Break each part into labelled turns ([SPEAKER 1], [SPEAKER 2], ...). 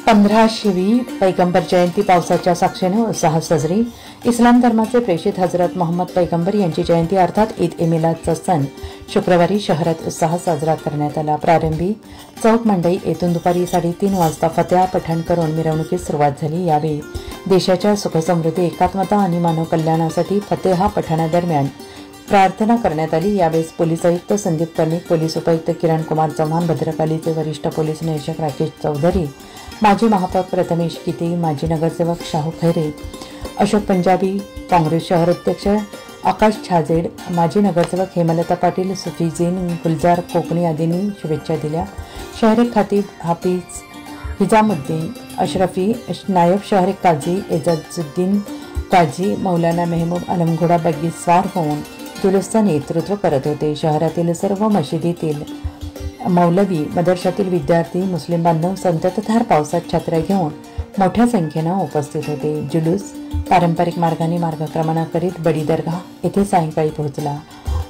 [SPEAKER 1] 15वी पैगंबर जयंती पावसाच्या साक्षीने उत्साहात साजरी। इस्लाम धर्माचे प्रेषित हजरत मोहम्मद पैगंबर यांची जयंती अर्थात ईद ए मिलादचा सण शुक्रवारी शहरात उत्साहात साजरा करण्यात आला। प्रारंभी चौक मंडई येथून दुपारी 3:30 वाजता फतेहा पठण करून मिरवणुकीस सुरुवात झाली। यावेळी देशाच्या सुखसमृद्धी, एकात्मता आणि मानव कल्याणासाठी फतेहा पठणादरम्यान प्रार्थना करण्यात आली। यावेळी पोलीस आयुक्त संदीप कर्णिक, पोलीस उपायुक्त किरण कुमार चौहान, भद्रकालीचे वरिष्ठ पोलीस निरीक्षक राकेश चौधरी, माजी महापौर प्रथमेश किती, माजी नगरसेवक शाहू खैरे, अशोक पंजाबी, काँग्रेस शहर अध्यक्ष आकाश छाजेड, माजी नगरसेवक हेमलता पाटील, सुफीजीन, गुलजार कोकणी आदींनी शुभेच्छा दिल्या। शहरी खतीब हाफिज हिजामुद्दीन अशरफी, नायब शहरी काजी एजाजुद्दीन काजी, मौलाना मेहबूब आलमगुडा बग्गी स्वार होऊन जुलूसचं नेतृत्व करत होते। शहरातील सर्व मशिदीतील मौलवी, मदरशातील विद्यार्थी, मुस्लिम बांधव संततधार पावसात छत्र्या घेऊन मोठ्या संख्येनं उपस्थित होते। जुलूस पारंपरिक मार्गाने मार्गक्रमण करीत बडी दरगाह येथे सायंकाळी पोहोचला।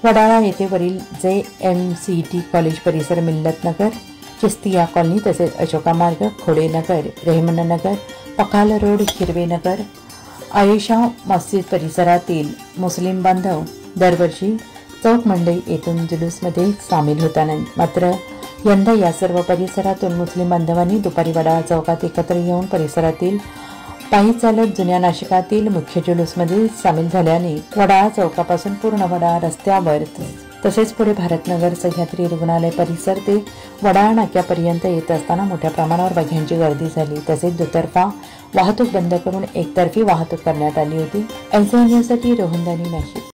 [SPEAKER 1] वडाळा येथे वरील JMCT कॉलेज परिसर, मिल्लत नगर, चिस्तिया कॉलनी तसेच अशोका मार्ग, खोडे नगर, रेहमान नगर, पखाल रोड, हिरवे नगर, आयेशा मस्जिद परिसरातील मुस्लिम बांधव दरवर्षी चौक मंडई येथून जुलूसमध्ये सामील होतात। मात्र यंदा या सर्व परिसरातून मुस्लिम बांधवांनी दुपारी वडाळा चौकात एकत्र येऊन परिसरातील पायी चालत जुन्या नाशिकातील मुख्य जुलूसमध्ये सामील झाल्याने वडाळा चौकापासून पूर्ण वडाळा रस्त्यावर तसेच पुढे भारतनगर, सह्याद्री रुग्णालय परिसर ते वडाळा नाक्यापर्यंत येत असताना मोठ्या प्रमाणावर वाघ्यांची गर्दी झाली। तसेच दुतर्फा वाहतूक बंद करून एकतर्फी वाहतूक करण्यात आली होती। NCN न्यूजसाठी रोहनदानी, नाशिक।